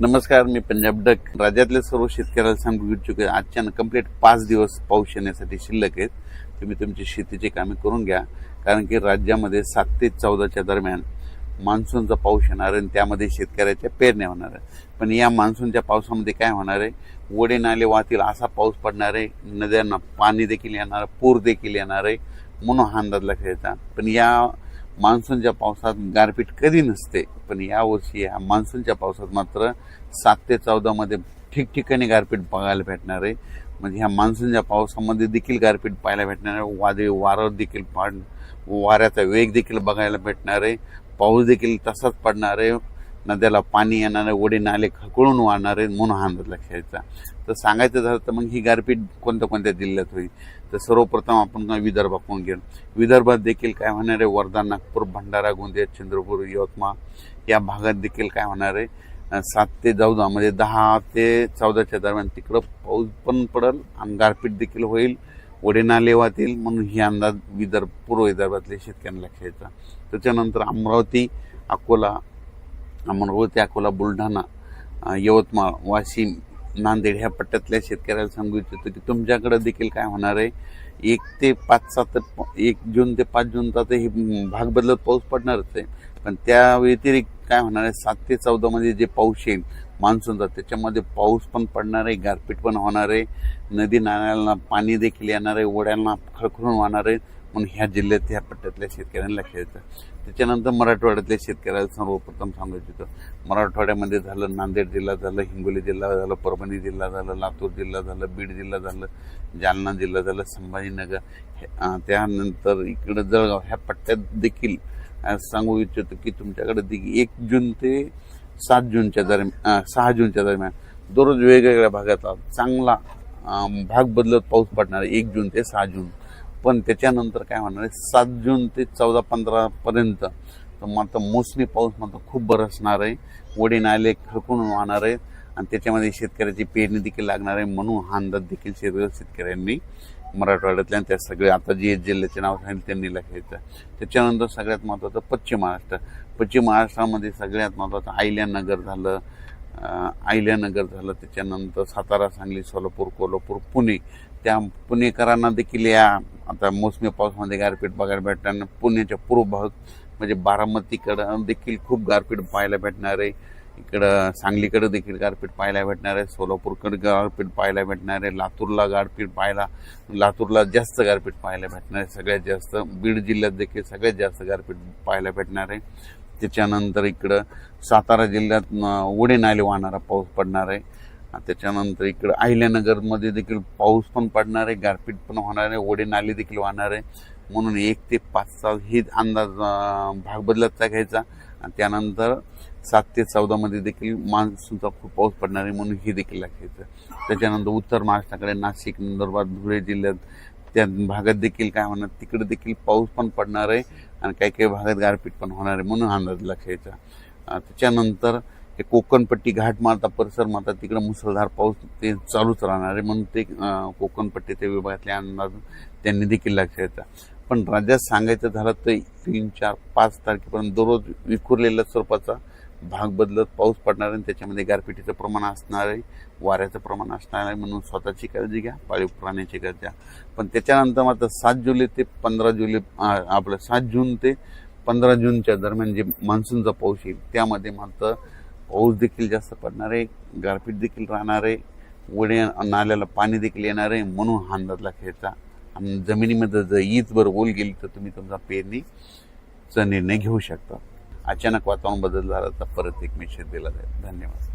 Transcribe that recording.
नमस्कार, मी पंजाब डक. राज्यातले सर्व शेतकऱ्याला सांगू इच्छुक आहे, आजच्या कंप्लीट 5 दिवस पाऊस येण्यासाठी शिल्लक आहेत. तुम्ही तुमची शेतीची कामे करून घ्या, कारण की राज्यामध्ये 7 ते 14च्या दरम्यान मान्सूनचा पाऊस येणार आहे आणि त्यामध्ये शेतकऱ्याच्या पेरण्या होणार आहे. पण या मान्सूनच्या पावसामध्ये काय होणार आहे, ओढे नाले वाहतील असा पाऊस पडणार आहे, नद्यांना पाणी देखील येणार, पूर देखील येणार आहे, म्हणून हा अंदाज लक्षात येतात. पण या मान्सूनच्या पावसात गारपीट कधी नसते, पण यावर्षी या मान्सूनच्या पावसात मात्र 7 ते 14 मध्ये ठिकठिकाणी गारपीट बघायला भेटणार आहे. म्हणजे ह्या मान्सूनच्या पावसामध्ये देखील गारपीट पाहायला भेटणार आहे. वादळी वारं देखील वाऱ्याचा वेग देखील बघायला भेटणार आहे. पाऊस देखील तसाच पडणार आहे. नद्याला पाणी येणार आहे, ओढे नाले खळखळून वाहणार आहेत, म्हणून हा अंदाज लक्षात यायचा. तर सांगायचं झालं तर मग ही गारपीट कोणत्या कोणत्या जिल्ह्यात होईल, तर सर्वप्रथम आपण विदर्भाकडून घेऊ. विदर्भात देखील काय होणार आहे, वर्धा, नागपूर, भंडारा, गोंदिया, चंद्रपूर, यवतमाळ या भागात देखील काय होणार आहे, 7 ते 14 म्हणजे 10 ते 14च्या दरम्यान तिकडं पाऊस पण पडेल आणि गारपीट देखील होईल, ओढे नाले वाहतील, म्हणून ही अंदाज पूर्व विदर्भातले शेतकऱ्यांना लक्षात यायचा. त्याच्यानंतर अमरावती, अकोला, बुलढाणा, यवतमाळ, वाशिम, नांदेड ह्या पट्ट्यातल्या शेतकऱ्याला सांगू इच्छितो की तुमच्याकडे देखील काय होणार आहे, 1 जून ते 5 जून तर हे भाग बदलत पाऊस पडणारच आहे. पण त्या व्यतिरिक्त काय होणार आहे, 7 ते 14 मध्ये जे पाऊस येईल मान्सूनचा, त्याच्यामध्ये पाऊस पण पडणार आहे, गारपीट पण होणार आहे, नदी नाल्यांना पाणी देखील येणार आहे, ओढ्यांना खळखळून वाहणार आहे, म्हणून ह्या जिल्ह्यात ह्या पट्ट्यातल्या शेतकऱ्यांना लक्षात येतं. त्याच्यानंतर मराठवाड्यातल्या शेतकऱ्याला सर्वप्रथम सांगू इच्छितो, मराठवाड्यामध्ये झालं, नांदेड जिल्हा झालं, हिंगोली जिल्हा झालं, परभणी जिल्हा झालं, लातूर जिल्हा झालं, बीड जिल्हा झालं, जालना जिल्हा झालं, संभाजीनगर, त्यानंतर इकडं जळगाव ह्या पट्ट्यात देखील सांगू इच्छितो की तुमच्याकडे देखील 1 जून ते 6 जूनच्या दरम्यान दररोज वेगवेगळ्या भागात चांगला भाग बदलत पाऊस पडणार आहे, 1 जून ते 6 जून. पण त्याच्यानंतर काय होणार आहे, 7 जून ते 14-15 पर्यंत तर मात्र मोसमी पाऊस मात्र खूप बरसणार आहे, ओढे नाले खळखळून वाहणार आहे आणि त्याच्यामध्ये शेतकऱ्याची पेरणी देखील लागणार आहे. म्हणून हा अंदाज देखील शेतकऱ्यांनी मराठवाड्यातल्या त्या सगळे आता जे जिल्ह्याचे नाव सांगितले त्यांनी लक्षायचं. त्याच्यानंतर सगळ्यात महत्त्वाचं पश्चिम महाराष्ट्रामध्ये सगळ्यात महत्त्वाचं अहिल्यानगर झालं, त्याच्यानंतर सातारा, सांगली, सोलापूर, कोल्हापूर, पुणे. त्या पुणेकरांना देखील या आता मोसमी पावसामध्ये गारपीट बघायला भेटणार. पुण्याच्या पूर्व भाग म्हणजे बारामतीकडं देखील खूप गारपीट पाहायला भेटणार आहे, इकडं सांगलीकडे देखील गारपीट पाहायला भेटणार आहे, सोलापूरकडे गारपीट पाहायला भेटणार आहे, लातूरला जास्त गारपीट पाहायला भेटणार आहे, सगळ्यात जास्त बीड जिल्ह्यात देखील सगळ्यात जास्त गारपीट पाहायला भेटणार आहे. त्याच्यानंतर इकडं सातारा जिल्ह्यात ओढे नाले वाहणारा पाऊस पडणार आहे. त्याच्यानंतर इकडं अहिल्यानगरमध्ये देखील पाऊस पण पडणार आहे, गारपीट पण होणार आहे, ओढे नाले देखील वाहणार आहे. म्हणून 1 ते 5 ही अंदाज भाग बदलतचा घ्यायचा आणि त्यानंतर 7 ते 14 मध्ये देखील मान्सूनचा खूप पाऊस पडणार आहे, म्हणून हे देखील लक्षात. त्याच्यानंतर उत्तर महाराष्ट्राकडे नाशिक, नंदुरबार, धुळे जिल्ह्यात त्या भागात देखील काय होणार, तिकडे देखील पाऊस पण पडणार आहे आणि काही भागात गारपीट पण होणार आहे, म्हणून अंदाज लक्षायचा. त्याच्यानंतर हे कोकणपट्टी, घाटमाता, परिसर माता तिकडे मुसळधार पाऊस ते चालूच राहणार आहे, म्हणून ते कोकणपट्टी त्या विभागातले अंदाज त्यांनी देखील लक्षायचा. पण राज्यात सांगायचं झालं तर 3, 4, 5 तारखेपर्यंत दररोज विखुरलेल्या स्वरूपाचा भाग बदलत पाऊस पडणार आहे. त्याच्यामध्ये गारपिटीचं प्रमाण असणार आहे, वाऱ्याचं प्रमाण असणार आहे, म्हणून स्वतःची काळजी घ्या, पाळीव प्राण्याची काळजी घ्या. पण त्याच्यानंतर मात्र 7 जून ते 15 जूनच्या दरम्यान जे मान्सूनचा पाऊस येईल त्यामध्ये मात्र पाऊस देखील जास्त पडणार आहे, गारपीट देखील राहणार आहे, ओढे नाल्याला पाणी देखील येणार आहे, म्हणून हा अंदाज लक्षायचा. आणि जमिनीमध्ये जर ईदभर ओल गेली तर तुम्ही तुमचा पेरणीचा निर्णय घेऊ शकता. अचानक वातावरण बदल झाला तर परत एक मेसेज दिला जाईल. धन्यवाद.